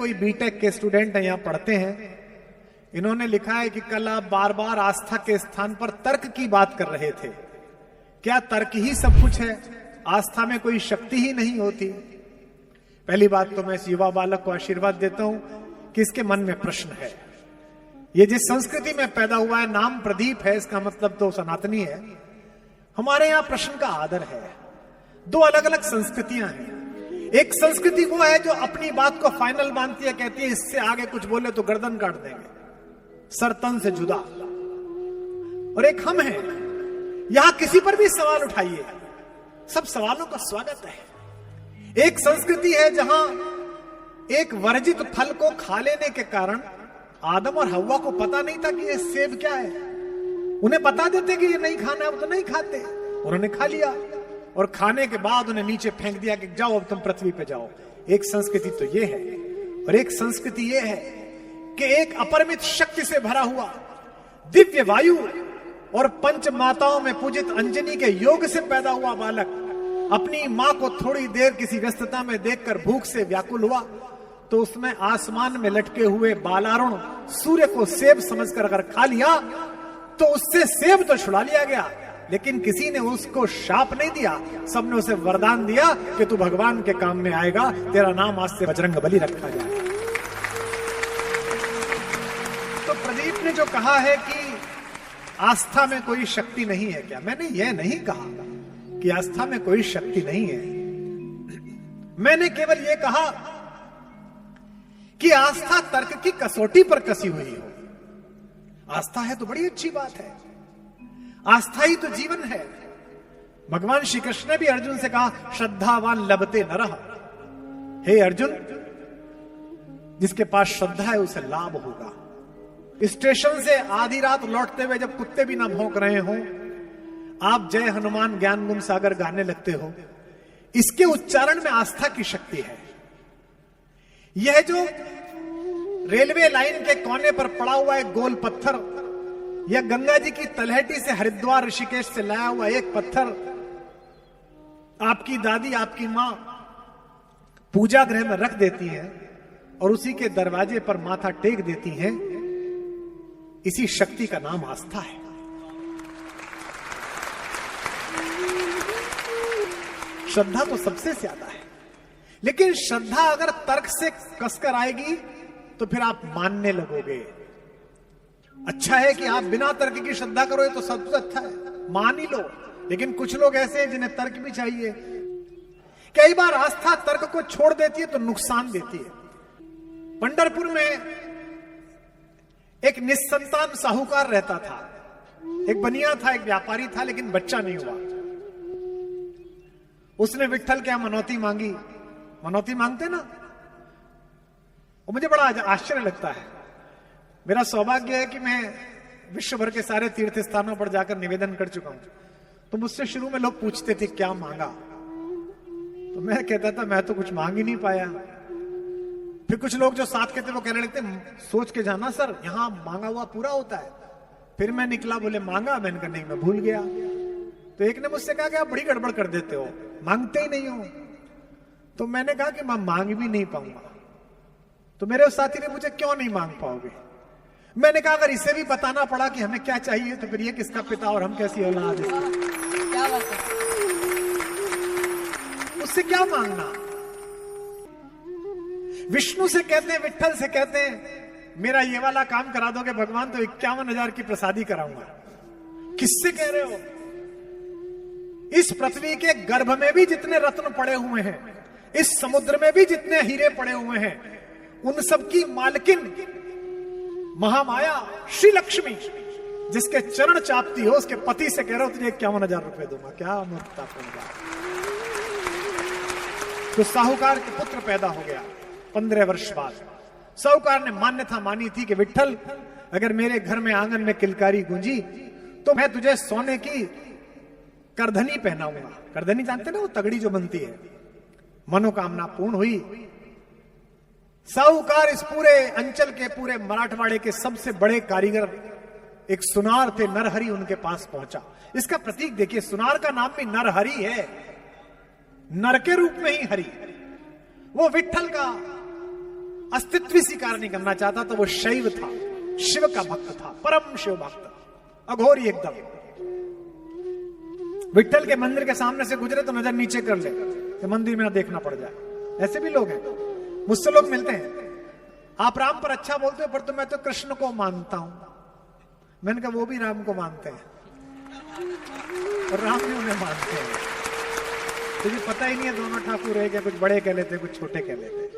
कोई बीटेक के स्टूडेंट हैं, यहां पढ़ते हैं। इन्होंने लिखा है कि कल आप बार बार आस्था के स्थान पर तर्क की बात कर रहे थे। क्या तर्क ही सब कुछ है? आस्था में कोई शक्ति ही नहीं होती? पहली बात तो मैं इस युवा बालक को आशीर्वाद देता हूं कि इसके मन में प्रश्न है। ये जिस संस्कृति में पैदा हुआ है, नाम प्रदीप है, इसका मतलब तो सनातनी है। हमारे यहां प्रश्न का आदर है। दो अलग अलग संस्कृतियां हैं। एक संस्कृति वो है जो अपनी बात को फाइनल मानती है, कहती है इससे आगे कुछ बोले तो गर्दन काट देंगे, सर तन से जुदा। और एक हम हैं, यहां किसी पर भी सवाल उठाइए, सब सवालों का स्वागत है। एक संस्कृति है जहां एक वर्जित फल को खा लेने के कारण आदम और हव्वा को पता नहीं था कि ये सेब क्या है। उन्हें बता देते कि ये नहीं खाना है, वो तो नहीं खाते, उन्होंने खा लिया और खाने के बाद उन्हें नीचे फेंक दिया कि जाओ अब तुम पृथ्वी पे जाओ। एक संस्कृति तो ये है। और एक संस्कृति ये है कि एक अपरिमित शक्ति से भरा हुआ दिव्य वायु और पंच माताओं में पूजित अंजनी के योग से पैदा हुआ बालक अपनी मां को थोड़ी देर किसी व्यस्तता में देखकर भूख से व्याकुल हुआ, तो उसमें आसमान में लटके हुए बालारुण सूर्य को सेब समझकर अगर खा लिया तो उससे सेब तो छुड़ा लिया गया, लेकिन किसी ने उसको शाप नहीं दिया, सबने उसे वरदान दिया कि तू भगवान के काम में आएगा, तेरा नाम आज से बजरंग बली रखा जाए। तो प्रदीप ने जो कहा है कि आस्था में कोई शक्ति नहीं है, क्या मैंने यह नहीं कहा कि आस्था में कोई शक्ति नहीं है। मैंने केवल यह कहा कि आस्था तर्क की कसौटी पर कसी हुई हो। आस्था है तो बड़ी अच्छी बात है, आस्था ही तो जीवन है। भगवान श्री कृष्ण ने भी अर्जुन से कहा श्रद्धावान लभते नरः। हे अर्जुन, जिसके पास श्रद्धा है उसे लाभ होगा। स्टेशन से आधी रात लौटते हुए जब कुत्ते भी ना भौंक रहे हो, आप जय हनुमान ज्ञान गुण सागर गाने लगते हो, इसके उच्चारण में आस्था की शक्ति है। यह जो रेलवे लाइन के कोने पर पड़ा हुआ एक गोल पत्थर, यह गंगा जी की तलहटी से हरिद्वार ऋषिकेश से लाया हुआ एक पत्थर आपकी दादी, आपकी मां पूजा गृह में रख देती है और उसी के दरवाजे पर माथा टेक देती हैं। इसी शक्ति का नाम आस्था है। श्रद्धा तो सबसे ज्यादा है, लेकिन श्रद्धा अगर तर्क से कसकर आएगी तो फिर आप मानने लगोगे। अच्छा है कि आप बिना तर्क की श्रद्धा करो, तो सबसे अच्छा है, मान ही लो। लेकिन कुछ लोग ऐसे हैं जिन्हें तर्क भी चाहिए। कई बार आस्था तर्क को छोड़ देती है तो नुकसान देती है। पंढरपुर में एक निस्संतान साहूकार रहता था। एक बनिया था, एक व्यापारी था, लेकिन बच्चा नहीं हुआ। उसने विट्ठल क्या मनौती मांगी। मनौती मांगते ना, और मुझे बड़ा आश्चर्य लगता है। मेरा सौभाग्य है कि मैं विश्व भर के सारे तीर्थ स्थानों पर जाकर निवेदन कर चुका हूं। तो मुझसे शुरू में लोग पूछते थे क्या मांगा, तो मैं कहता था मैं तो कुछ मांग ही नहीं पाया। फिर कुछ लोग जो साथ के थे वो कहने लगते सोच के जाना सर, यहां मांगा हुआ पूरा होता है। फिर मैं निकला, बोले मांगा, मैंने कहा नहीं मैं भूल गया। तो एक ने मुझसे कहा कि आप बड़ी गड़बड़ कर देते हो, मांगते ही नहीं हो। तो मैंने कहा कि मैं मांग भी नहीं पाऊंगा। तो मेरे उस साथी ने मुझे क्यों नहीं मांग पाओगे। मैंने कहा अगर इसे भी बताना पड़ा कि हमें क्या चाहिए तो फिर ये किसका पिता और हम कैसी औलाद है। क्या बात है, उससे क्या मांगना। विष्णु से कहते हैं, विट्ठल से कहते हैं मेरा ये वाला काम करा दोगे भगवान तो 51,000 की प्रसादी कराऊंगा। किससे कह रहे हो। इस पृथ्वी के गर्भ में भी जितने रत्न पड़े हुए हैं, इस समुद्र में भी जितने हीरे पड़े हुए हैं, उन सब की मालकिन महामाया श्री लक्ष्मी, जिसके चरण चापती हो, उसके पति से कह रहे हो तुझे 51,000 रुपए दूंगा। क्या मूर्खतापूर्ण बात। तो साहूकार के पुत्र पैदा हो गया 15 वर्ष बाद। साहूकार ने मान्यता मानी थी कि विट्ठल अगर मेरे घर में आंगन में किलकारी गूंजी तो मैं तुझे सोने की करधनी पहनाऊंगा। करधनी जानते ना, वो तगड़ी जो बनती है। मनोकामना पूर्ण हुई। साहूकार इस पूरे अंचल के, पूरे मराठवाड़े के सबसे बड़े कारीगर एक सुनार थे, नरहरि, उनके पास पहुंचा। इसका प्रतीक देखिए, सुनार का नाम भी नरहरि है, नर के रूप में ही हरि। वो विट्ठल का अस्तित्व ही स्वीकार नहीं करना चाहता, तो वो शैव था, शिव का भक्त था, परम शिव भक्त, अघोरी एकदम। विट्ठल के मंदिर के सामने से गुजरे तो नजर नीचे कर ले तो मंदिर में ना देखना पड़ जाए। ऐसे भी लोग हैं, मुझसे लोग मिलते हैं, आप राम पर अच्छा बोलते हो पर तो मैं तो कृष्ण को मानता हूं। मैंने कहा वो भी राम को मानते हैं और राम भी उन्हें मानते हैं, तुझे पता ही नहीं है दोनों ठाकुर है क्या, कुछ बड़े कह लेते कुछ छोटे कह लेते।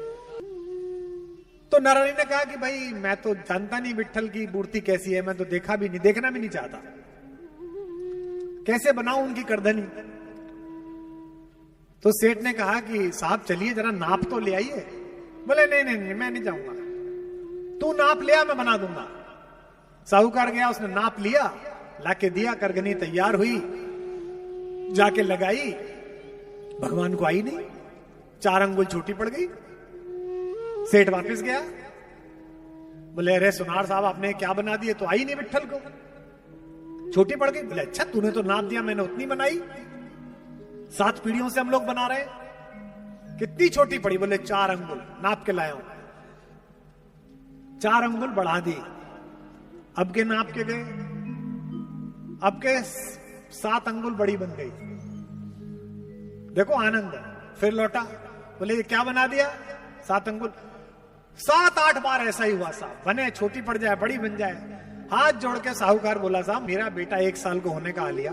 तो नारायण ने कहा कि भाई मैं तो जानता नहीं विट्ठल की मूर्ति कैसी है, मैं तो देखा भी नहीं, देखना भी नहीं चाहता, कैसे बनाऊं उनकी करधनी। तो सेठ ने कहा कि साहब चलिए जरा नाप तो ले आइए। बोले नहीं नहीं नहीं मैं नहीं जाऊंगा, तू नाप लिया मैं बना दूंगा। साहूकार गया, उसने नाप लिया, लाके दिया, करगनी तैयार हुई, जाके लगाई, भगवान को आई नहीं, 4 अंगुल छोटी पड़ गई। सेठ वापस गया, बोले अरे सुनार साहब आपने क्या बना दिए, तो आई नहीं विट्ठल को, छोटी पड़ गई। बोले अच्छा तूने तो नाप दिया, मैंने उतनी बनाई, 7 पीढ़ियों से हम लोग बना रहे, कितनी छोटी पड़ी। बोले 4 अंगुल नाप के लाया हूं, 4 अंगुल बढ़ा दी। अब के नाप के गए, अब के 7 अंगुल बड़ी बन गई। देखो आनंद, फिर लौटा, बोले ये क्या बना दिया, 7 अंगुल। 7-8 बार ऐसा ही हुआ साहब, बने छोटी पड़ जाए बड़ी बन जाए। हाथ जोड़ के साहूकार बोला साहब मेरा बेटा 1 साल को होने का आ लिया,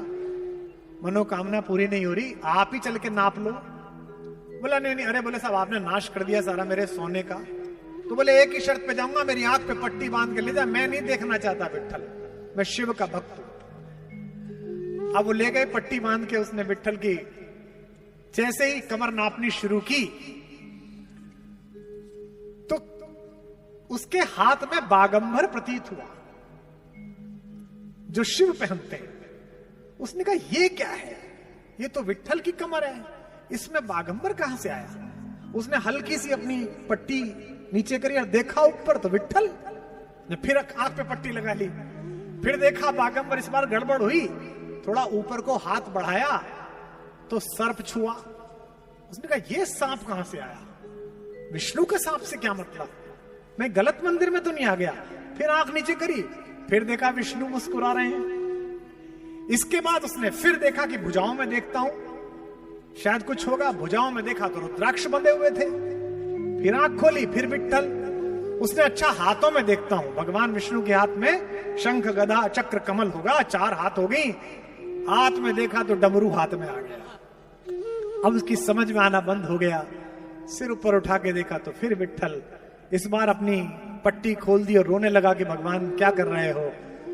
मनोकामना पूरी नहीं हो रही, आप ही चल के नाप लो। बोला नहीं नहीं, अरे बोले साहब आपने नाश कर दिया सारा मेरे सोने का। तो बोले एक ही शर्त पे जाऊंगा, मेरी आंख पे पट्टी बांध के ले जा, मैं नहीं देखना चाहता विट्ठल, मैं शिव का भक्त हूं। अब वो ले गए पट्टी बांध के, उसने विट्ठल की जैसे ही कमर नापनी शुरू की तो उसके हाथ में बागंबर प्रतीत हुआ जो शिव पहनते हैं। उसने कहा ये क्या है, ये तो विट्ठल की कमर है, इसमें बागंबर कहां से आया। उसने हल्की सी अपनी पट्टी नीचे करी और देखा ऊपर तो विट्ठल ने, फिर आंख पे पट्टी लगा ली, फिर देखा बागंबर। इस बार गड़बड़ हुई, थोड़ा ऊपर को हाथ बढ़ाया तो सर्प छुआ। उसने कहा ये सांप कहां से आया, विष्णु के सांप से क्या मतलब, मैं गलत मंदिर में तो नहीं आ गया। फिर आंख नीचे करी, फिर देखा विष्णु मुस्कुरा रहे हैं। इसके बाद उसने फिर देखा कि भुजाओं में देखता हूं शायद कुछ होगा, भुजाओं में देखा तो रुद्राक्ष बंधे हुए थे। फिर आंख खोली, फिर विट्ठल। उसने अच्छा हाथों में देखता हूं, भगवान विष्णु के हाथ में शंख गदा चक्र कमल होगा, 4 हाथ हो गई। हाथ में देखा तो डमरू हाथ में आ गया। अब उसकी समझ में आना बंद हो गया। सिर ऊपर उठा के देखा तो फिर विट्ठल। इस बार अपनी पट्टी खोल दी और रोने लगा कि भगवान क्या कर रहे हो।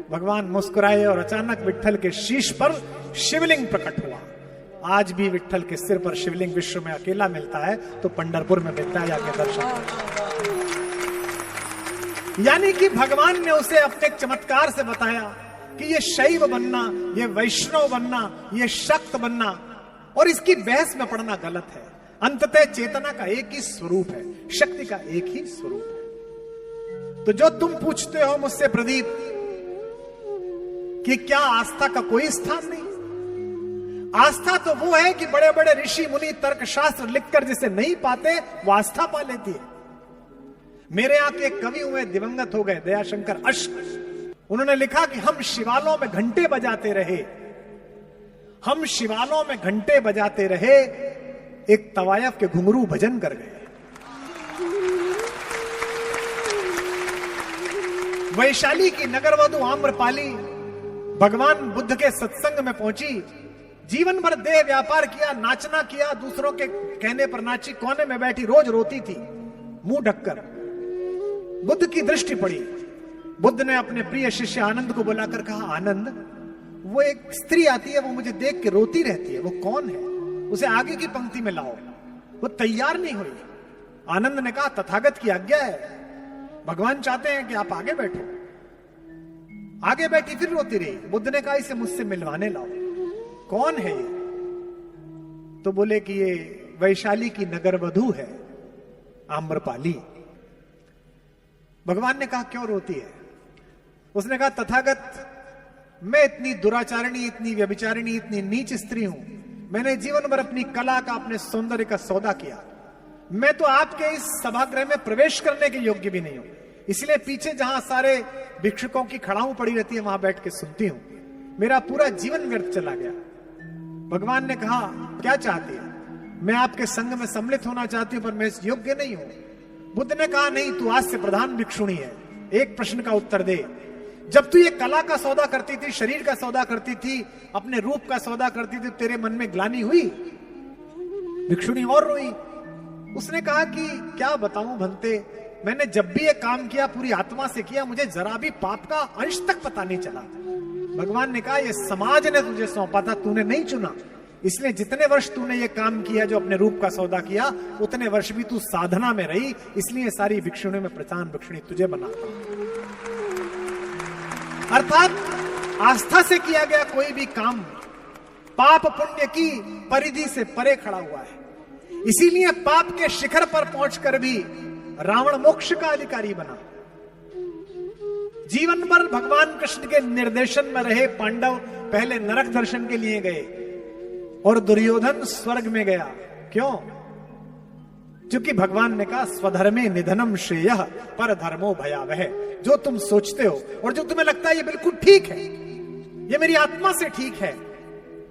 भगवान मुस्कुराए और अचानक विट्ठल के शीश पर शिवलिंग प्रकट हुआ। आज भी विट्ठल के सिर पर शिवलिंग विश्व में अकेला मिलता है, तो पंढरपुर में मिलता है, जाके दर्शन। यानी कि भगवान ने उसे अपने चमत्कार से बताया कि ये शैव बनना, ये वैष्णव बनना, ये शक्त बनना और इसकी बहस में पड़ना गलत है। अंततः चेतना का एक ही स्वरूप है, शक्ति का एक ही स्वरूप है। तो जो तुम पूछते हो मुझसे प्रदीप कि क्या आस्था का कोई स्थान नहीं, आस्था तो वो है कि बड़े बड़े ऋषि मुनि तर्क शास्त्र लिखकर जिसे नहीं पाते वो आस्था पा लेती है। मेरे यहां के एक कवि हुए, दिवंगत हो गए, दयाशंकर अश्क। उन्होंने लिखा कि हम शिवालों में घंटे बजाते रहे, हम शिवालों में घंटे बजाते रहे, एक तवायफ के घुंघरू भजन कर गए। वैशाली की नगरवधु आम्रपाली भगवान बुद्ध के सत्संग में पहुंची, जीवन भर देह व्यापार किया, नाचना किया, दूसरों के कहने पर नाची, कोने में बैठी रोज रोती थी मुंह ढककर। बुद्ध की दृष्टि पड़ी, बुद्ध ने अपने प्रिय शिष्य आनंद को बुलाकर कहा, आनंद वो एक स्त्री आती है, वो मुझे देख के रोती रहती है, वो कौन है, उसे आगे की पंक्ति में लाओ। वो तैयार नहीं हुई। आनंद ने कहा तथागत की आज्ञा है, भगवान चाहते हैं कि आप आगे बैठो। आगे बैठी, फिर रोती रही। बुद्ध ने कहा इसे मुझसे मिलवाने लाओ, कौन है ये। तो बोले कि ये वैशाली की नगरवधु है आम्रपाली। भगवान ने कहा क्यों रोती है। उसने कहा तथागत मैं इतनी दुराचारिणी, इतनी व्यभिचारिणी, इतनी नीच स्त्री हूं, मैंने जीवन भर अपनी कला का, अपने सौंदर्य का सौदा किया, मैं तो आपके इस सभागृह में प्रवेश करने के योग्य भी नहीं हूं, इसलिए पीछे जहां सारे भिक्षुकों की खड़ाऊ पड़ी रहती है वहां बैठ के सुनती हूं। मेरा पूरा जीवन व्यर्थ चला गया। भगवान ने कहा क्या चाहती है? मैं आपके संग में सम्मिलित होना चाहती हूं, पर मैं इस योग्य नहीं हूं। बुद्ध ने कहा नहीं, तू आज से प्रधान भिक्षुणी है। एक प्रश्न का उत्तर दे, जब तू ये कला का सौदा करती थी, शरीर का सौदा करती थी, अपने रूप का सौदा करती थी, तेरे मन में ग्लानि हुई? भिक्षुणी और रोई। उसने कहा कि क्या बताऊं भंते, मैंने जब भी ये काम किया पूरी आत्मा से किया, मुझे जरा भी पाप का अंश तक पता नहीं चला। भगवान ने कहा ये समाज ने तुझे सौंपा था, तूने नहीं चुना, इसलिए जितने वर्ष तूने ये काम किया जो अपने रूप का सौदा किया, उतने वर्ष भी तू साधना में रही, इसलिए सारी भिक्षुणी में प्रधान भिक्षुणी तुझे बनाता हूं। अर्थात आस्था से किया गया कोई भी काम पाप पुण्य की परिधि से परे खड़ा हुआ है। इसीलिए पाप के शिखर पर पहुंचकर भी रावण मोक्ष का अधिकारी बना। जीवन भर भगवान कृष्ण के निर्देशन में रहे पांडव पहले नरक दर्शन के लिए गए और दुर्योधन स्वर्ग में गया। क्यों? क्योंकि भगवान ने कहा स्वधर्मे निधनम श्रेयः पर धर्मो भयावह। जो तुम सोचते हो और जो तुम्हें लगता है ये बिल्कुल ठीक है, ये मेरी आत्मा से ठीक है,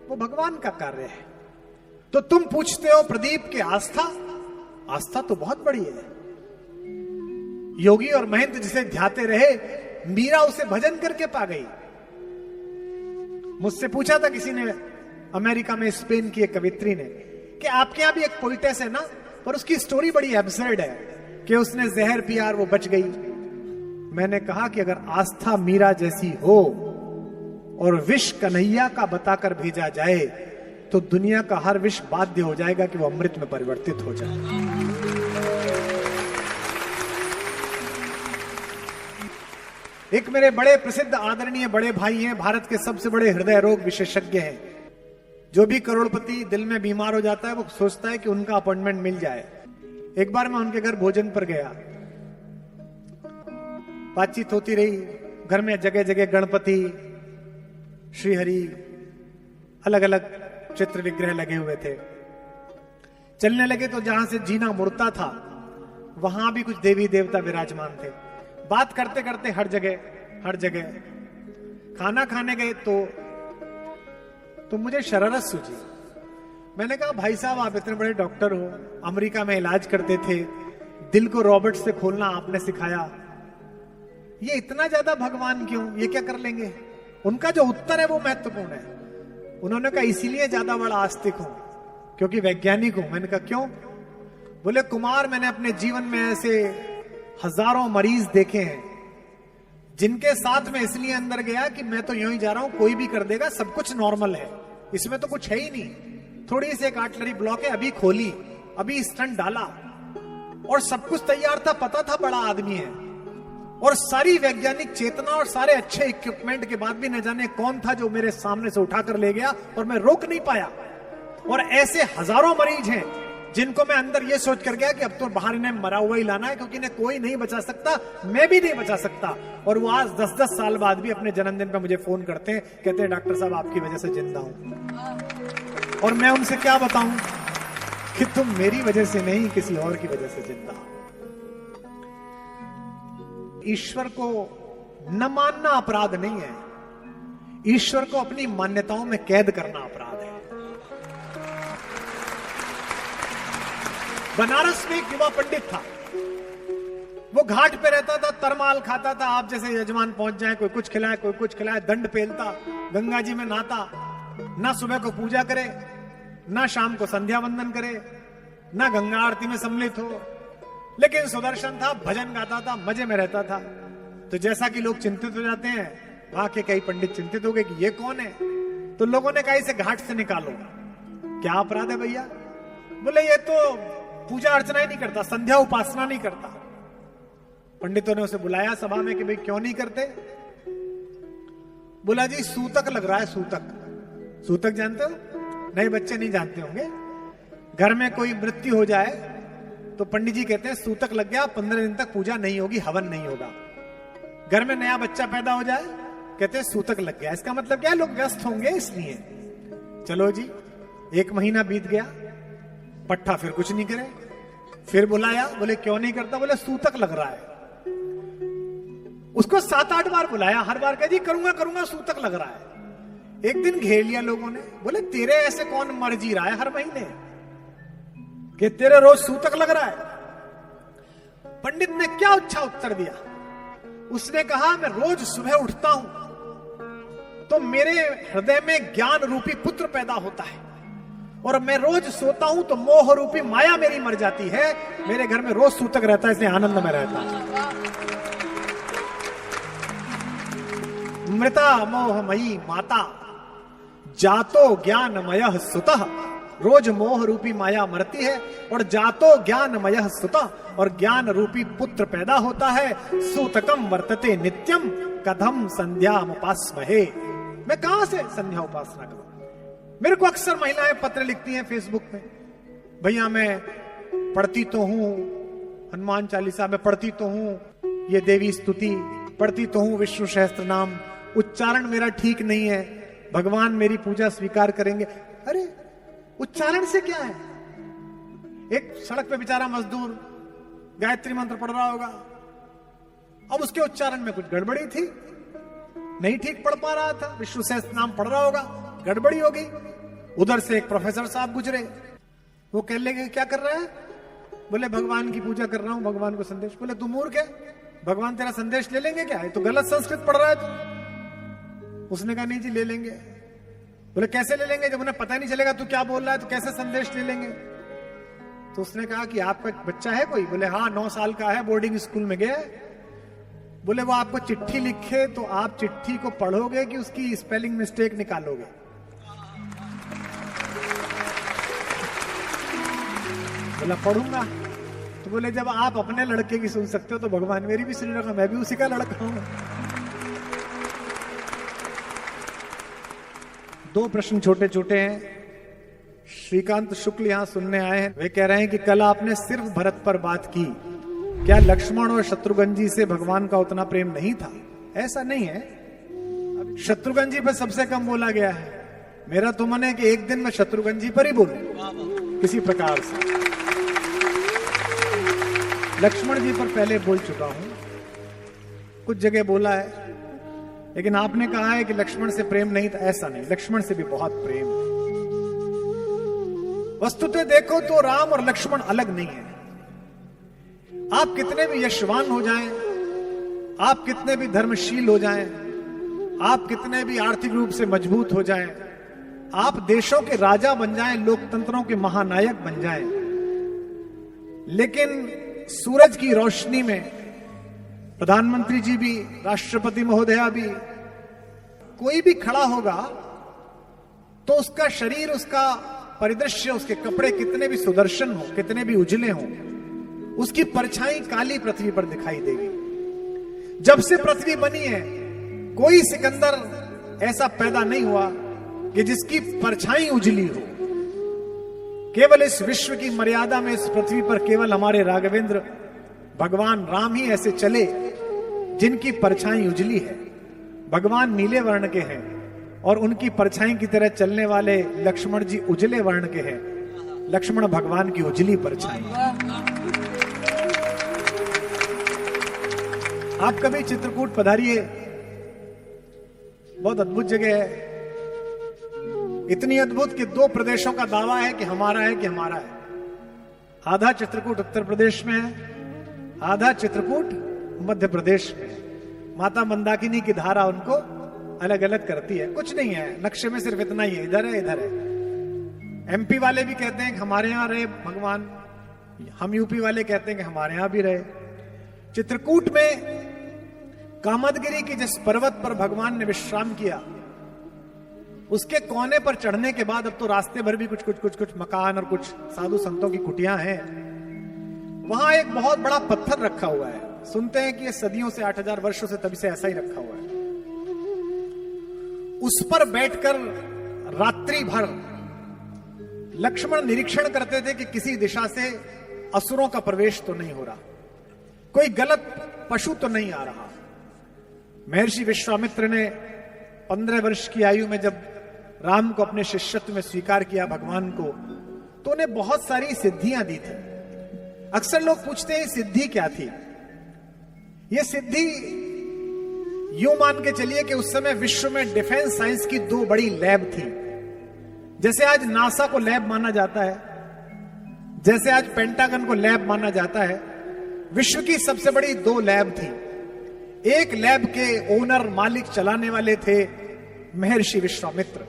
वो भगवान का कार्य है। तो तुम पूछते हो प्रदीप के आस्था तो बहुत बड़ी है। योगी और महंत जिसे ध्याते रहे, मीरा उसे भजन करके पा गई। मुझसे पूछा था किसी ने अमेरिका में, स्पेन की एक कवित्री ने, कि आपके यहां भी एक पोइटेस है ना, पर उसकी स्टोरी बड़ी एब्सर्ड है कि उसने जहर पिया और वो बच गई। मैंने कहा कि अगर आस्था मीरा जैसी हो और विष कन्हैया का बताकर भेजा जाए तो दुनिया का हर विष बाध्य हो जाएगा कि वो अमृत में परिवर्तित हो जाए। एक मेरे बड़े प्रसिद्ध आदरणीय बड़े भाई हैं, भारत के सबसे बड़े हृदय रोग विशेषज्ञ हैं। जो भी करोड़पति दिल में बीमार हो जाता है वो सोचता है कि उनका अपॉइंटमेंट मिल जाए। एक बार मैं उनके घर भोजन पर गया, बातचीत होती रही। घर में जगह जगह गणपति, श्रीहरि, अलग अलग चित्र विग्रह लगे हुए थे। चलने लगे तो जहां से जीना मुड़ता था वहां भी कुछ देवी देवता विराजमान थे। बात करते करते हर जगह खाना खाने गए तो मुझे शरारत सूझी। मैंने कहा भाई साहब आप इतने बड़े डॉक्टर हो, अमेरिका में इलाज करते थे, दिल को रॉबर्ट से खोलना आपने सिखाया, ये इतना ज्यादा भगवान क्यों, ये क्या कर लेंगे? उनका जो उत्तर है वो महत्वपूर्ण है। उन्होंने कहा इसीलिए ज्यादा बड़ा आस्तिक हूं क्योंकि वैज्ञानिक हूं। मैंने कहा क्यों? बोले कुमार, मैंने अपने जीवन में ऐसे हजारों मरीज देखे हैं जिनके साथ में इसलिए अंदर गया कि मैं तो यूं ही जा रहा हूं, कोई भी कर देगा, सब कुछ नॉर्मल है, इसमें तो कुछ है ही नहीं, थोड़ी सी एक आर्टलरी ब्लॉक है, अभी खोली, अभी स्टंट डाला और सब कुछ तैयार था, पता था बड़ा आदमी है। और सारी वैज्ञानिक चेतना और सारे अच्छे इक्विपमेंट के बाद भी न जाने कौन था जो मेरे सामने से उठाकर ले गया और मैं रोक नहीं पाया। और ऐसे हजारों मरीज हैं जिनको मैं अंदर ये सोच कर गया कि अब तो बाहर इन्हें मरा हुआ ही लाना है क्योंकि इन्हें कोई नहीं बचा सकता, मैं भी नहीं बचा सकता। और वो आज 10-10 साल बाद भी अपने जन्मदिन पर मुझे फोन करते हैं, कहते हैं डॉक्टर साहब आपकी वजह से जिंदा हूं। और मैं उनसे क्या बताऊं कि तुम मेरी वजह से नहीं, किसी और की वजह से जिंदा हो। ईश्वर को न मानना अपराध नहीं है, ईश्वर को अपनी मान्यताओं में कैद करना अपराध है। बनारस में एक युवा पंडित था, वो घाट पे रहता था, तरमाल खाता था, आप जैसे यजमान पहुंच जाए, कोई कुछ खिलाए कोई कुछ खिलाए, दंड पेलता, गंगा जी में नहाता, ना सुबह को पूजा करे, ना शाम को संध्या वंदन करे, ना गंगा आरती में सम्मिलित हो, लेकिन सुदर्शन था, भजन गाता था, मजे में रहता था। तो जैसा कि लोग चिंतित हो जाते हैं, वहां के कई पंडित चिंतित हो गए कि ये कौन है। तो लोगों ने कहा इसे घाट से निकालो। क्या अपराध है भैया? बोले ये तो पूजा अर्चना ही नहीं करता, संध्या उपासना नहीं करता। पंडितों ने उसे बुलाया सभा में कि भाई क्यों नहीं करते? बोला जी सूतक लग रहा है। सूतक जानते हो? नए बच्चे नहीं जानते होंगे। घर में कोई मृत्यु हो जाए तो पंडित जी कहते हैं सूतक लग गया, 15 दिन तक पूजा नहीं होगी, हवन नहीं होगा। घर में नया बच्चा पैदा हो जाए, कहते हैं सूतक लग गया। इसका मतलब क्या? लोग व्यस्त होंगे इसलिए। चलो जी, 1 महीना बीत गया, पट्टा फिर कुछ नहीं करे, फिर बुलाया, बोले क्यों नहीं करता? बोले सूतक लग रहा है। उसको 7-8 बार बुलाया, हर बार कह जी करूंगा करूंगा, सूतक लग रहा है। एक दिन घेर लिया लोगों ने, बोले तेरे ऐसे कौन मर जी रहा है हर महीने कि तेरे रोज सूतक लग रहा है? पंडित ने क्या अच्छा उत्तर दिया? उसने कहा मैं रोज सुबह उठता हूं तो मेरे हृदय में ज्ञान रूपी पुत्र पैदा होता है, और मैं रोज सोता हूं तो मोह रूपी माया मेरी मर जाती है। मेरे घर में रोज सूतक रहता है, इसलिए आनंद में रहता है। मृता मोहमयी माता जातो ज्ञानमय सुतः, रोज मोह रूपी माया मरती है और जातो ज्ञानमय सुतः, और ज्ञान रूपी पुत्र पैदा होता है। सूतकम वर्तते नित्यम कथम संध्याम उपासमहे, मैं कहां से संध्या उपासना करूं? मेरे को अक्सर महिलाएं पत्र लिखती हैं फेसबुक पे, भैया मैं पढ़ती तो हूं हनुमान चालीसा, में पढ़ती तो हूं ये देवी स्तुति, पढ़ती तो हूं विष्णु सहस्त्र नाम, उच्चारण मेरा ठीक नहीं है, भगवान मेरी पूजा स्वीकार करेंगे। अरे उच्चारण से क्या है? एक सड़क पे बेचारा मजदूर गायत्री मंत्र पढ़ रहा होगा, अब उसके उच्चारण में कुछ गड़बड़ी थी, नहीं ठीक पढ़ पा रहा था, विष्णु सहस्त्र नाम पढ़ रहा होगा, गड़बड़ी हो गई। उधर से एक प्रोफेसर साहब गुजरे, वो कह लेंगे क्या कर रहा है? बोले भगवान की पूजा कर रहा हूं, भगवान को संदेश। बोले तू मूर्ख है, भगवान तेरा संदेश ले लेंगे क्या? है तो गलत संस्कृत पढ़ रहा है तू। उसने कहा नहीं जी ले लेंगे। बोले कैसे ले लेंगे? जब उन्हें पता नहीं चलेगा तू क्या बोल रहा है तो कैसे संदेश ले लेंगे? तो उसने कहा कि आपका बच्चा है कोई? बोले हाँ 9 साल का है, बोर्डिंग स्कूल में गया है। बोले वो आपको चिट्ठी लिखे तो आप चिट्ठी को पढ़ोगे कि उसकी स्पेलिंग मिस्टेक निकालोगे? बोला पढ़ूंगा। तो बोले जब आप अपने लड़के की सुन सकते हो तो भगवान मेरी भी सुन रहा, मैं भी उसी का लड़का हूं। 2 प्रश्न छोटे छोटे हैं। श्रीकांत शुक्ल यहां सुनने आए हैं, वे कह रहे हैं कि कल आपने सिर्फ भरत पर बात की, क्या लक्ष्मण और शत्रुघ्न जी से भगवान का उतना प्रेम नहीं था? ऐसा नहीं है, शत्रुघ्न जी पर सबसे कम बोला गया है। मेरा तो मन है कि एक दिन मैं शत्रुघ्न जी पर ही बोलूं किसी प्रकार से। लक्ष्मण जी पर पहले बोल चुका हूं, कुछ जगह बोला है, लेकिन आपने कहा है कि लक्ष्मण से प्रेम नहीं था। ऐसा नहीं, लक्ष्मण से भी बहुत प्रेम है। वस्तुतः देखो तो राम और लक्ष्मण अलग नहीं है। आप कितने भी यशवान हो जाएं, आप कितने भी धर्मशील हो जाएं, आप कितने भी आर्थिक रूप से मजबूत हो जाएं, आप देशों के राजा बन जाएं, लोकतंत्रों के महानायक बन जाएं, लेकिन सूरज की रोशनी में प्रधानमंत्री जी भी, राष्ट्रपति महोदया भी, कोई भी खड़ा होगा तो उसका शरीर, उसका परिदृश्य, उसके कपड़े कितने भी सुदर्शन हो, कितने भी उजले हो, उसकी परछाई काली पृथ्वी पर दिखाई देगी। जब से पृथ्वी बनी है कोई सिकंदर ऐसा पैदा नहीं हुआ कि जिसकी परछाई उजली हो। केवल इस विश्व की मर्यादा में इस पृथ्वी पर केवल हमारे राघवेंद्र भगवान राम ही ऐसे चले जिनकी परछाई उजली है। भगवान नीले वर्ण के हैं और उनकी परछाई की तरह चलने वाले लक्ष्मण जी उजले वर्ण के हैं। लक्ष्मण भगवान की उजली परछाई। आप कभी चित्रकूट पधारिए, बहुत अद्भुत जगह है। इतनी अद्भुत कि 2 प्रदेशों का दावा है कि हमारा है, कि हमारा है। आधा चित्रकूट उत्तर प्रदेश में है, आधा चित्रकूट मध्य प्रदेश में। माता मंदाकिनी की धारा उनको अलग अलग करती है। कुछ नहीं है, नक्शे में सिर्फ इतना ही है, इधर है इधर है। एमपी वाले भी कहते हैं कि हमारे यहां रहे भगवान, हम यूपी वाले कहते हैं कि हमारे यहां भी रहे। चित्रकूट में कामदगिरी की जिस पर्वत पर भगवान ने विश्राम किया, उसके कोने पर चढ़ने के बाद अब तो रास्ते भर भी कुछ मकान और कुछ साधु संतों की कुटियां हैं। वहां एक बहुत बड़ा पत्थर रखा हुआ है। सुनते हैं कि ये सदियों से, 8000 वर्षों से, तभी से ऐसा ही रखा हुआ है। उस पर बैठकर रात्रि भर लक्ष्मण निरीक्षण करते थे कि किसी दिशा से असुरों का प्रवेश तो नहीं हो रहा, कोई गलत पशु तो नहीं आ रहा। महर्षि विश्वामित्र ने 15 वर्ष की आयु में जब राम को अपने शिष्यत्व में स्वीकार किया भगवान को, तो उन्हें बहुत सारी सिद्धियां दी थी। अक्सर लोग पूछते हैं सिद्धि क्या थी। यह सिद्धि यूं मान के चलिए कि उस समय विश्व में डिफेंस साइंस की दो बड़ी लैब थी। जैसे आज नासा को लैब माना जाता है, जैसे आज पेंटागन को लैब माना जाता है, विश्व की सबसे बड़ी दो लैब थी। एक लैब के ओनर, मालिक, चलाने वाले थे महर्षि विश्वामित्र,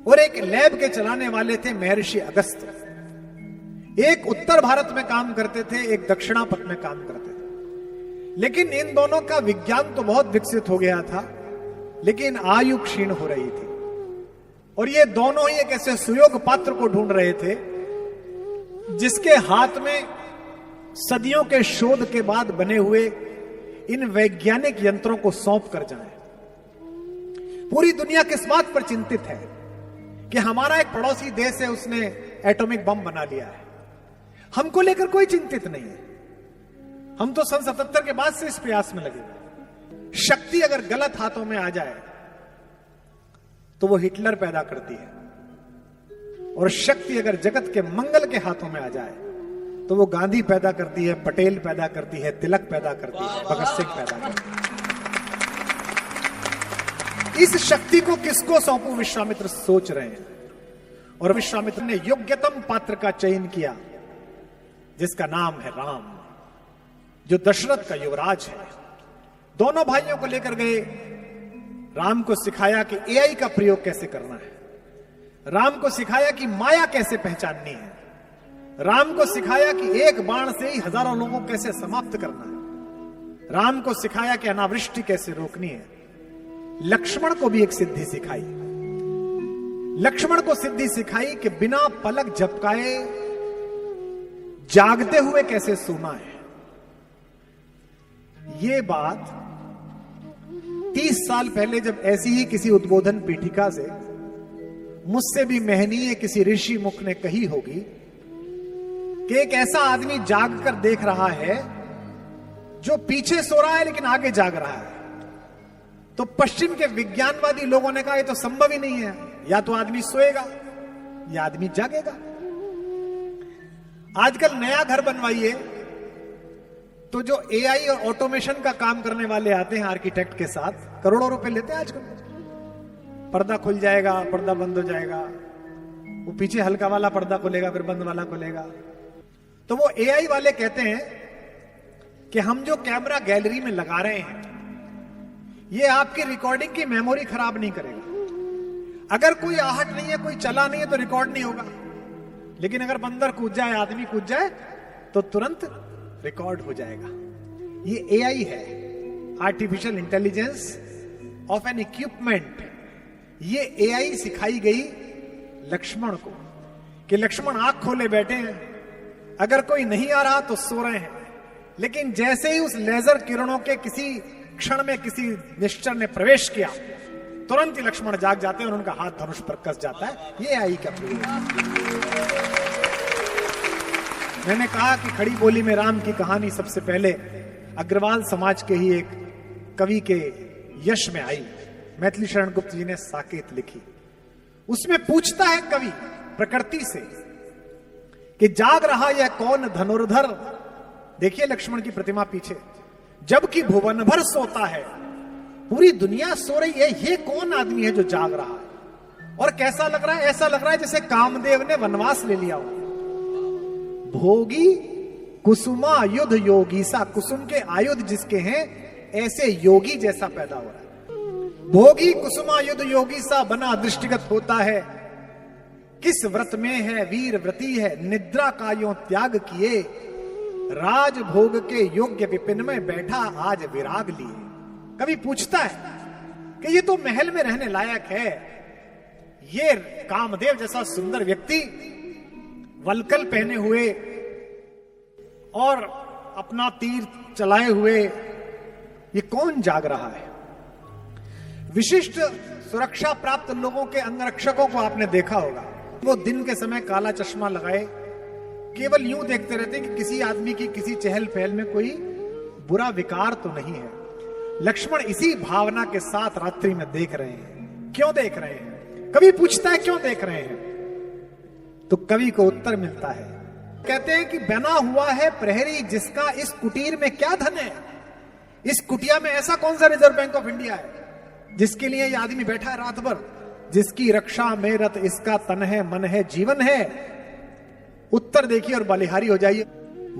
और एक लैब के चलाने वाले थे महर्षि अगस्त्य। एक उत्तर भारत में काम करते थे, एक दक्षिणापथ में काम करते थे। लेकिन इन दोनों का विज्ञान तो बहुत विकसित हो गया था, लेकिन आयु क्षीण हो रही थी। और ये दोनों ही एक ऐसे सुयोग पात्र को ढूंढ रहे थे जिसके हाथ में सदियों के शोध के बाद बने हुए इन वैज्ञानिक यंत्रों को सौंप कर जाए। पूरी दुनिया किस बात पर चिंतित है कि हमारा एक पड़ोसी देश है, उसने एटॉमिक बम बना लिया है। हमको लेकर कोई चिंतित नहीं है। हम तो सन 77 के बाद से इस प्रयास में लगे। शक्ति अगर गलत हाथों में आ जाए तो वो हिटलर पैदा करती है, और शक्ति अगर जगत के मंगल के हाथों में आ जाए तो वो गांधी पैदा करती है, पटेल पैदा करती है, तिलक पैदा करती है, भगत सिंह पैदा करती है। इस शक्ति को किसको सौंपू, विश्वामित्र सोच रहे हैं। और विश्वामित्र ने योग्यतम पात्र का चयन किया जिसका नाम है राम, जो दशरथ का युवराज है। दोनों भाइयों को लेकर गए, राम को सिखाया कि एआई का प्रयोग कैसे करना है, राम को सिखाया कि माया कैसे पहचाननी है, राम को सिखाया कि एक बाण से ही हजारों लोगों को कैसे समाप्त करना है, राम को सिखाया कि अनावृष्टि कैसे रोकनी है। लक्ष्मण को भी एक सिद्धि सिखाई। लक्ष्मण को सिद्धि सिखाई कि बिना पलक झपकाए जागते हुए कैसे सोना है। ये बात 30 साल पहले जब ऐसी ही किसी उद्बोधन पीठिका से मुझसे भी महनीय किसी ऋषि मुख ने कही होगी कि एक ऐसा आदमी जाग कर देख रहा है जो पीछे सो रहा है लेकिन आगे जाग रहा है। तो पश्चिम के विज्ञानवादी लोगों ने कहा ये तो संभव ही नहीं है, या तो आदमी सोएगा या आदमी जागेगा। आजकल नया घर बनवाइए तो जो एआई और ऑटोमेशन का काम करने वाले आते हैं आर्किटेक्ट के साथ, करोड़ों रुपए लेते हैं आजकल। पर्दा खुल जाएगा, पर्दा बंद हो जाएगा, वो पीछे हल्का वाला पर्दा खुलेगा फिर बंद वाला खुलेगा। तो वो एआई वाले कहते हैं कि हम जो कैमरा गैलरी में लगा रहे हैं ये आपकी रिकॉर्डिंग की मेमोरी खराब नहीं करेगा। अगर कोई आहट नहीं है, कोई चला नहीं है तो रिकॉर्ड नहीं होगा, लेकिन अगर बंदर कूद जाए, आदमी कूद जाए तो तुरंत रिकॉर्ड हो जाएगा। ये एआई है, artificial intelligence of N equipment. ये एआई सिखाई गई लक्ष्मण को कि लक्ष्मण आंख खोले बैठे हैं, अगर कोई नहीं आ रहा तो सो रहे हैं, लेकिन जैसे ही उस लेजर किरणों के किसी क्षण में किसी निश्चर ने प्रवेश किया तुरंत ही लक्ष्मण जाग जाते हैं और उनका हाथ धनुष पर कस जाता है। ये एआई का प्रयोग है। मैंने कहा कि खड़ी बोली में राम की कहानी सबसे पहले अग्रवाल समाज के ही एक कवि के यश में आई। मैथिली शरण गुप्त जी ने साकेत लिखी। उसमें पूछता है कवि प्रकृति से कि जाग रहा यह कौन धनुर्धर। देखिए लक्ष्मण की प्रतिमा पीछे, जबकि भुवन भर सोता है, पूरी दुनिया सो रही है, ये कौन आदमी है जो जाग रहा है। और कैसा लग रहा है? ऐसा लग रहा है जैसे कामदेव ने वनवास ले लिया हो। भोगी कुसुमा युद्ध योगी सा, कुसुम के आयुध जिसके हैं ऐसे योगी जैसा पैदा हो रहा है। भोगी कुसुमा युद्ध योगी सा बना दृष्टिगत होता है, किस व्रत में है वीर व्रती है, निद्रा का यों त्याग किए, राज भोग के योग्य विपिन में बैठा आज विराग लिए। कभी पूछता है कि ये तो महल में रहने लायक है, ये कामदेव जैसा सुंदर व्यक्ति वलकल पहने हुए और अपना तीर चलाए हुए ये कौन जाग रहा है। विशिष्ट सुरक्षा प्राप्त लोगों के अंगरक्षकों को आपने देखा होगा, वो दिन के समय काला चश्मा लगाए केवल यूं देखते रहते हैं कि किसी आदमी की किसी चहल पहल में कोई बुरा विकार तो नहीं है। लक्ष्मण इसी भावना के साथ रात्रि में देख रहे हैं। क्यों देख रहे हैं? कवि पूछता है क्यों देख रहे हैं, तो कवि को उत्तर मिलता है कहते हैं कि बना हुआ है प्रहरी जिसका इस कुटीर में क्या धन है। इस कुटिया में ऐसा कौन सा रिजर्व बैंक ऑफ इंडिया है जिसके लिए ये आदमी बैठा है रात भर, जिसकी रक्षा में रत इसका तन है, मन है, जीवन है। उत्तर देखिए और बलिहारी हो जाइए।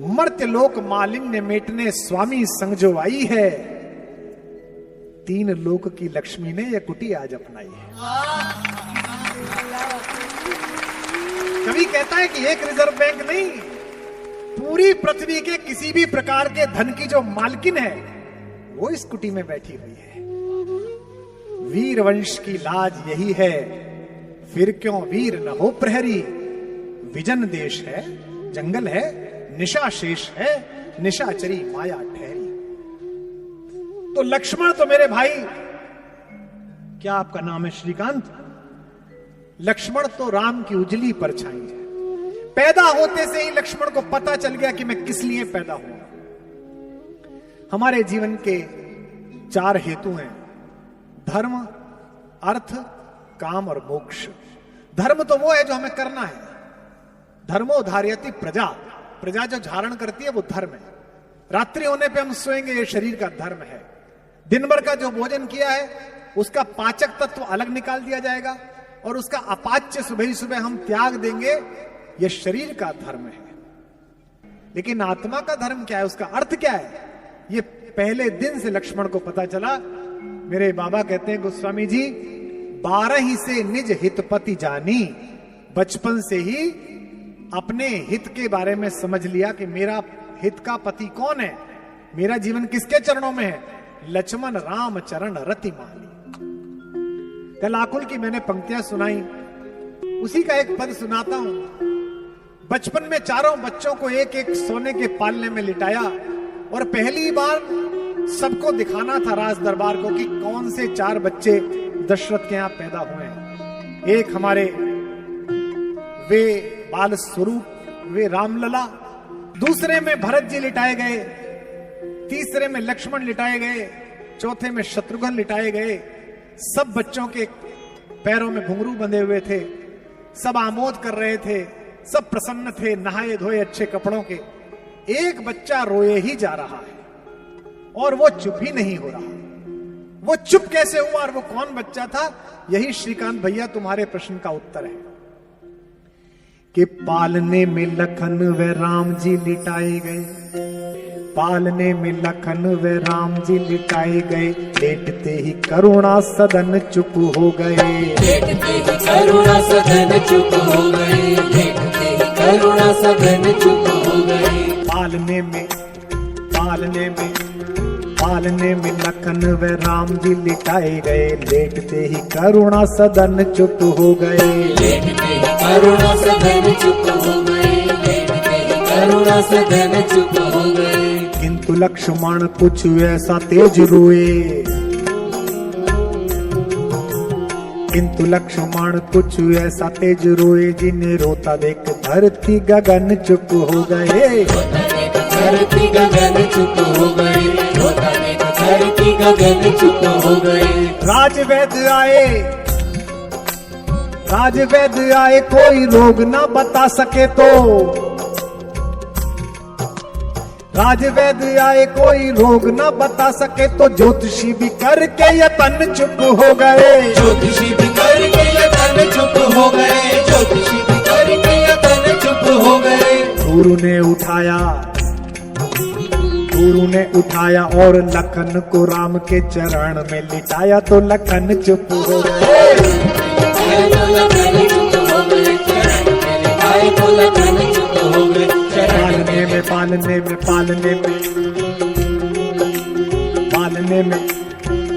मर्त्य लोक मालिन्य मेटने स्वामी संग जो आई है, तीन लोक की लक्ष्मी ने यह कुटी आज अपनाई है। कवि कहता है कि एक रिजर्व बैंक नहीं, पूरी पृथ्वी के किसी भी प्रकार के धन की जो मालकिन है वो इस कुटी में बैठी हुई है। वीर वंश की लाज यही है, फिर क्यों वीर न हो प्रहरी। विजन देश है, जंगल है, निशा शेष है, निशाचरी माया ठहरी। तो लक्ष्मण तो मेरे भाई, क्या आपका नाम है श्रीकांत? लक्ष्मण तो राम की उजली परछाई है। पैदा होते से ही लक्ष्मण को पता चल गया कि मैं किस लिए पैदा हुआ। हमारे जीवन के चार हेतु हैं, धर्म, अर्थ, काम और मोक्ष। धर्म तो वो है जो हमें करना है। धर्मो धार्यति प्रजा, प्रजा जो धारण करती है वो धर्म है। रात्रि होने पे हम सोएंगे, ये शरीर का धर्म है। दिन भर का जो भोजन किया है उसका पाचक तत्व अलग निकाल दिया जाएगा और उसका अपाच्य सुबह ही सुबह हम त्याग देंगे, यह शरीर का धर्म है। लेकिन आत्मा का धर्म क्या है, उसका अर्थ क्या है, ये पहले दिन से लक्ष्मण को पता चला। मेरे बाबा कहते हैं गोस्वामी जी, 12 ही से निज हितपति जानी। बचपन से ही अपने हित के बारे में समझ लिया कि मेरा हित का पति कौन है, मेरा जीवन किसके चरणों में है। लक्ष्मण राम चरण रति मानी। कल आकुल की मैंने पंक्तियां सुनाई, उसी का एक पद सुनाता हूं। बचपन में चारों बच्चों को एक एक सोने के पालने में लिटाया और पहली बार सबको दिखाना था राज दरबार को कि कौन से 4 बच्चे दशरथ के यहां पैदा हुए हैं। एक हमारे वे बाल स्वरूप, वे रामलला, दूसरे में भरत जी लिटाए गए, तीसरे में लक्ष्मण लिटाए गए, चौथे में शत्रुघ्न लिटाए गए। सब बच्चों के पैरों में घुंघरू बंधे हुए थे, सब आमोद कर रहे थे, सब प्रसन्न थे, नहाए धोए अच्छे कपड़ों के। एक बच्चा रोए ही जा रहा है और वो चुप ही नहीं हो रहा। वो चुप कैसे हुआ और वो कौन बच्चा था, यही श्रीकांत भैया तुम्हारे प्रश्न का उत्तर है। कि पालने में लखन व राम जी लिटाए गए, पालने में लखन व राम जी लिटाए गए। लेटते ही करुणा सदन चुप हो गए, लेटते ही करुणा सदन चुप हो गए, लेटते ही करुणा सदन चुप हो गए। पालने में लखन व राम जी लिटाए गए। लेटते ही करुणा सदन चुप हो गए, लेटते ही करुणा सदन चुप हो गए, लेटते ही करुणा सदन चुप हो गए। किंतु लक्ष्मण कुछ ऐसा तेज रोए, किंतु लक्ष्मण कुछ ऐसा तेज रोए। जिन्हें रोता देख धरती गगन चुप हो गए, धरती गगन चुप हो गए, रोता देख धरती गगन चुप हो गए। राजवैद्य आए कोई रोग ना बता सके तो, राजवैद्य आए कोई रोग ना बता सके तो। ज्योतिषी भी करके यतन चुप हो गए, ज्योतिषी भी करके यतन चुप हो गए, ज्योतिषी भी करके यतन चुप हो गए। गुरु ने उठाया और लखन को राम के चरण में लिटाया तो लखन चुप हो गए, लखन चुप हो गए, चरण में लिटाए तो लखन चुप हो गए।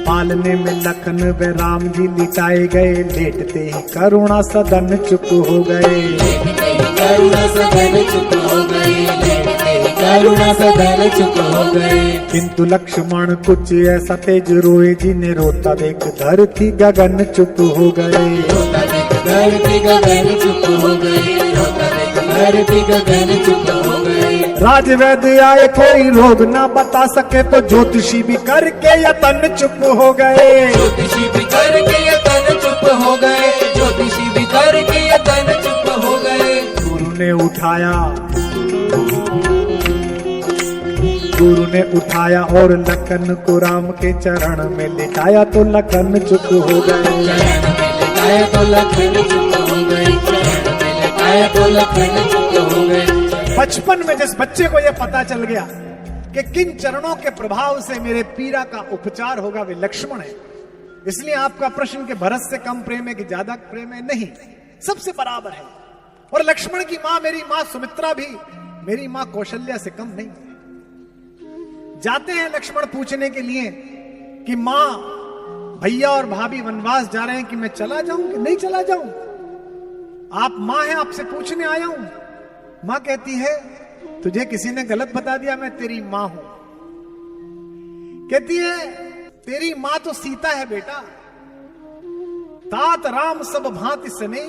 पालने में लखन व राम जी लिटाए गए। लेटते ही करुणा सदन चुप हो गए, लेटते ही करुणा सदन चुप हो गए, लेटते ही करुणा सदन चुप हो गए। किंतु लक्ष्मण कुछ ऐसा तेज रोए। जिन्हें रोता देख धरती गगन चुप हो गए, रोता देख धरती गगन चुप हो गए, रोता देख धरती गगन चुप हो गए। राजवैद्य आए कोई रोग ना बता सके तो। ज्योतिषी भी करके यतन चुप हो गए, ज्योतिषी भी करके यतन चुप हो गए, ज्योतिषी भी करके यतन चुप हो गए। गुरु ने गुरु ने उठाया और लखन को राम के चरण में लिटाया तो लखन चुप हो गए। चरण में लिटाया तो लखन चुप हो गए, चरण में लिटाया तो लखन चुप हो गए। बचपन में जिस बच्चे को यह पता चल गया कि किन चरणों के प्रभाव से मेरे पीड़ा का उपचार होगा, वे लक्ष्मण है। इसलिए आपका प्रश्न के भरत से कम प्रेम है कि ज्यादा प्रेम है, नहीं, सबसे बराबर है। और लक्ष्मण की मां, मेरी मां सुमित्रा भी मेरी मां कौशल्या से कम नहीं है। जाते हैं लक्ष्मण पूछने के लिए कि मां, भैया और भाभी वनवास जा रहे हैं, कि मैं चला जाऊं कि नहीं चला जाऊं? आप मां हैं, आपसे पूछने आया हूं। मां कहती है तुझे किसी ने गलत बता दिया, मैं तेरी मां हूं। कहती है तेरी मां तो सीता है बेटा, तात राम सब भांति सने।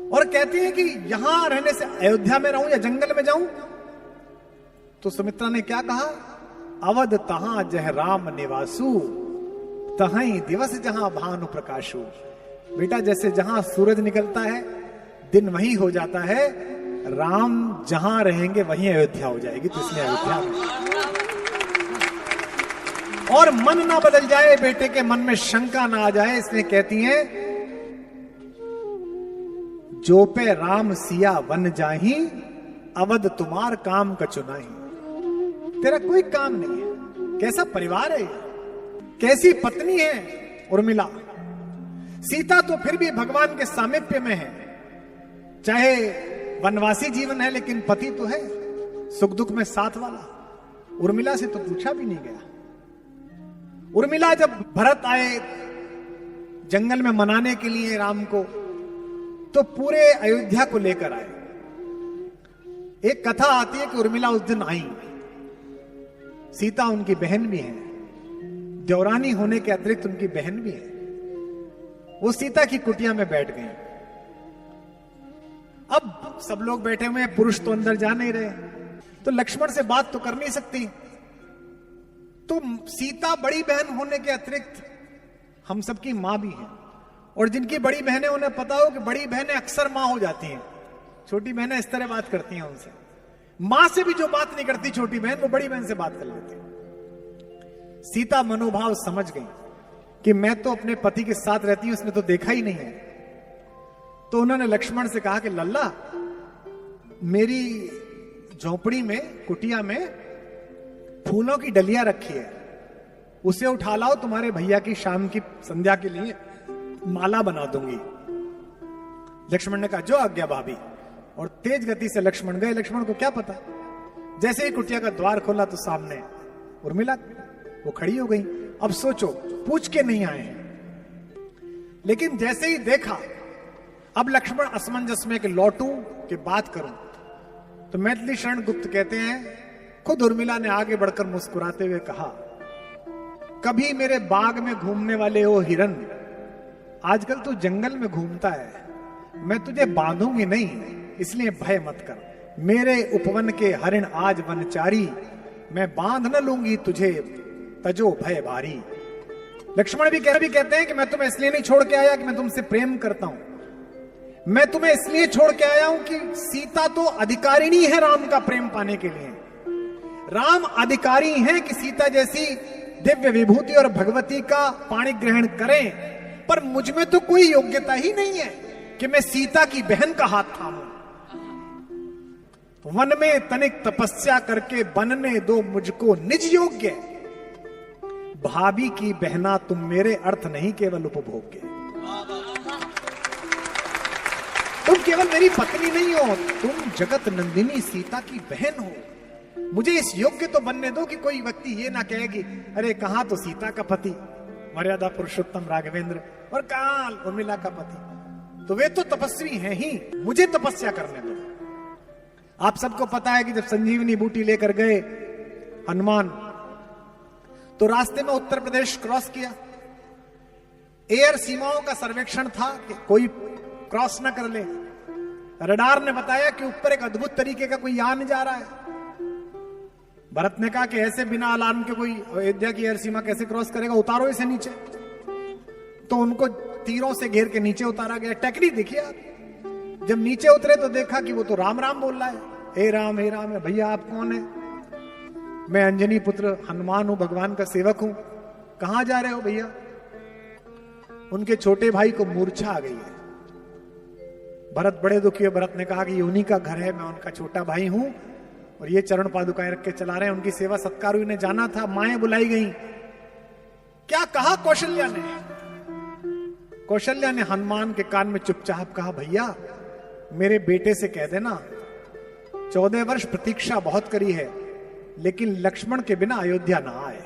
और कहती है कि यहां रहने से अयोध्या में रहूं या जंगल में जाऊं? तो सुमित्रा ने क्या कहा? अवध तहां जह राम निवासु, तहां दिवस जहां भानु प्रकाशु। बेटा जैसे जहां सूरज निकलता है दिन वहीं हो जाता है, राम जहां रहेंगे वहीं अयोध्या हो जाएगी, तो इसलिए अयोध्या में। और मन ना बदल जाए, बेटे के मन में शंका ना आ जाए, इसलिए कहती हैं जो पे राम सिया वन जाही, अवध तुम्हार काम कचुनाही। तेरा कोई काम नहीं है। कैसा परिवार है, कैसी पत्नी है उर्मिला। सीता तो फिर भी भगवान के सामीप्य में है, चाहे वनवासी जीवन है, लेकिन पति तो है, सुख दुख में साथ वाला। उर्मिला से तो पूछा भी नहीं गया। उर्मिला जब भरत आए जंगल में मनाने के लिए राम को, तो पूरे अयोध्या को लेकर आए। एक कथा आती है कि उर्मिला उस दिन आई। सीता उनकी बहन भी है, देवरानी होने के अतिरिक्त उनकी बहन भी है। वो सीता की कुटिया में बैठ गई। अब सब लोग बैठे हुए हैं, पुरुष तो अंदर जा नहीं रहे, तो लक्ष्मण से बात तो कर नहीं सकती। तो सीता बड़ी बहन होने के अतिरिक्त हम सबकी मां भी है, और जिनकी बड़ी बहनें उन्हें पता हो कि बड़ी बहनें अक्सर मां हो जाती हैं, छोटी बहनें इस तरह बात करती हैं उनसे। मां से भी जो बात नहीं करती छोटी बहन, वो बड़ी बहन से बात कर लेती। सीता मनोभाव समझ गई कि मैं तो अपने पति के साथ रहती हूं, उसने तो देखा ही नहीं है। तो उन्होंने लक्ष्मण से कहा कि लल्ला, मेरी झोपड़ी में, कुटिया में फूलों की डलियां रखी है, उसे उठा लाओ, तुम्हारे भैया की शाम की संध्या के लिए माला बना दूंगी। लक्ष्मण ने कहा जो आज्ञा भाभी। और तेज गति से लक्ष्मण गए। लक्ष्मण को क्या पता, जैसे ही कुटिया का द्वार खोला तो सामने उर्मिला, वो खड़ी हो गई। अब सोचो, पूछ के नहीं आए हैं, लेकिन जैसे ही देखा, अब लक्ष्मण असमंजस में कि लौटूं कि बात करूं। तो मैथिली शरण गुप्त कहते हैं, खुद उर्मिला ने आगे बढ़कर मुस्कुराते हुए कहा, कभी मेरे बाग में घूमने वाले हो हिरन, आजकल तू जंगल में घूमता है, मैं तुझे बांधूंगी नहीं, इसलिए भय मत कर। मेरे उपवन के हरिण आज वनचारी, मैं बांध न लूंगी तुझे, तजो भय भारी। लक्ष्मण भी कहते हैं कि मैं तुम्हें इसलिए नहीं छोड़ के आया कि मैं तुमसे प्रेम करता हूं, मैं तुम्हें इसलिए छोड़ के आया हूं कि सीता तो अधिकारिणी है राम का प्रेम पाने के लिए। राम अधिकारी हैं कि सीता जैसी दिव्य विभूति और भगवती का पाणी ग्रहण करें, पर मुझ में तो कोई योग्यता ही नहीं है कि मैं सीता की बहन का हाथ थामूं। वन में तनिक तपस्या करके बनने दो मुझको निज योग्य, भाभी की बहना तुम मेरे अर्थ नहीं केवल उपभोग्य। तुम केवल मेरी पत्नी नहीं हो, तुम जगत नंदिनी सीता की बहन हो। मुझे इस योग्य तो बनने दो कि कोई व्यक्ति ये ना कहेगी अरे कहां तो सीता का पति मर्यादा पुरुषोत्तम राघवेंद्र और कहां उर्मिला का पति, तो वे तो तपस्वी हैं ही, मुझे तपस्या करने दो। आप सबको पता है कि जब संजीवनी बूटी लेकर गए हनुमान, तो रास्ते में उत्तर प्रदेश क्रॉस किया। एयर सीमाओं का सर्वेक्षण था कि कोई क्रॉस ना कर ले। रडार ने बताया कि ऊपर एक अद्भुत तरीके का कोई यान जा रहा है। भरत ने कहा कि ऐसे बिना अलार्म के कोई अयोध्या की एयर सीमा कैसे क्रॉस करेगा, उतारो इसे नीचे। तो उनको तीरों से घेर के नीचे उतारा गया। टेक्निक देखिए आप, जब नीचे उतरे तो देखा कि वो तो राम राम बोल रहा है, हे राम है भैया आप कौन है। मैं अंजनी पुत्र हनुमान हूं, भगवान का सेवक हूं। कहां जा रहे हो भैया? उनके छोटे भाई को मूर्छा आ गई है। भरत बड़े दुखी है। भरत ने कहा कि ये उन्हीं का घर है, मैं उनका छोटा भाई हूं और ये चरण पादुकाएं रख के चला रहे हैं। उनकी सेवा सत्कार ने जाना था, माएं बुलाई गई। क्या कहा कौशल्या ने? कौशल्या ने हनुमान के कान में चुपचाप कहा, भैया मेरे बेटे से कह देना 14 वर्ष प्रतीक्षा बहुत करी है, लेकिन लक्ष्मण के बिना अयोध्या ना आए।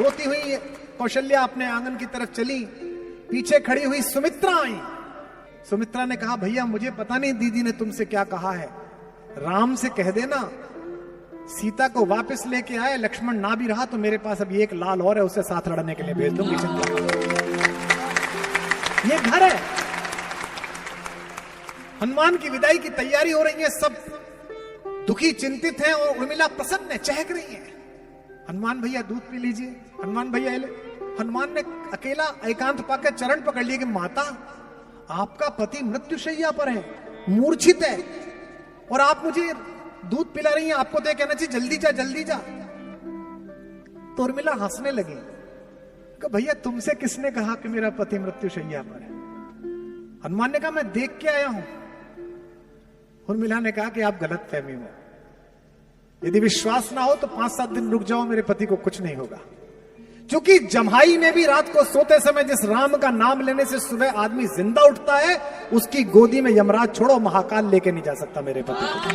रोती हुई कौशल्या अपने आंगन की तरफ चली। पीछे खड़ी हुई सुमित्रा आई। सुमित्रा ने कहा, भैया मुझे पता नहीं दीदी ने तुमसे क्या कहा है, राम से कह देना सीता को वापस लेके आए। लक्ष्मण ना भी रहा तो मेरे पास अभी एक लाल और है, उसे साथ लड़ने के लिए भेज दूंगी। ये घर है। हनुमान की विदाई की तैयारी हो रही है, सब दुखी चिंतित हैं और उर्मिला प्रसन्न है, चहक रही है। हनुमान भैया दूध पी लीजिए। हनुमान भैया ले। हनुमान ने अकेला एकांत पाकर चरण पकड़ लिए कि माता आपका पति मृत्युशैया पर है, मूर्छित है और आप मुझे दूध पिला रही हैं, आपको तो कहना चाहिए जल्दी जा जल्दी जा। तो उर्मिला हंसने लगी कि भैया तुमसे किसने कहा कि मेरा पति मृत्युशैया पर है? हनुमान ने कहा मैं देख के आया हूं। उर्मिला ने कहा कि आप गलत फहमी में, यदि विश्वास ना हो तो 5-7 दिन रुक जाओ, मेरे पति को कुछ नहीं होगा। क्योंकि जम्हाई में भी रात को सोते समय जिस राम का नाम लेने से सुबह आदमी जिंदा उठता है, उसकी गोदी में यमराज छोड़ो महाकाल लेके नहीं जा सकता मेरे पति को।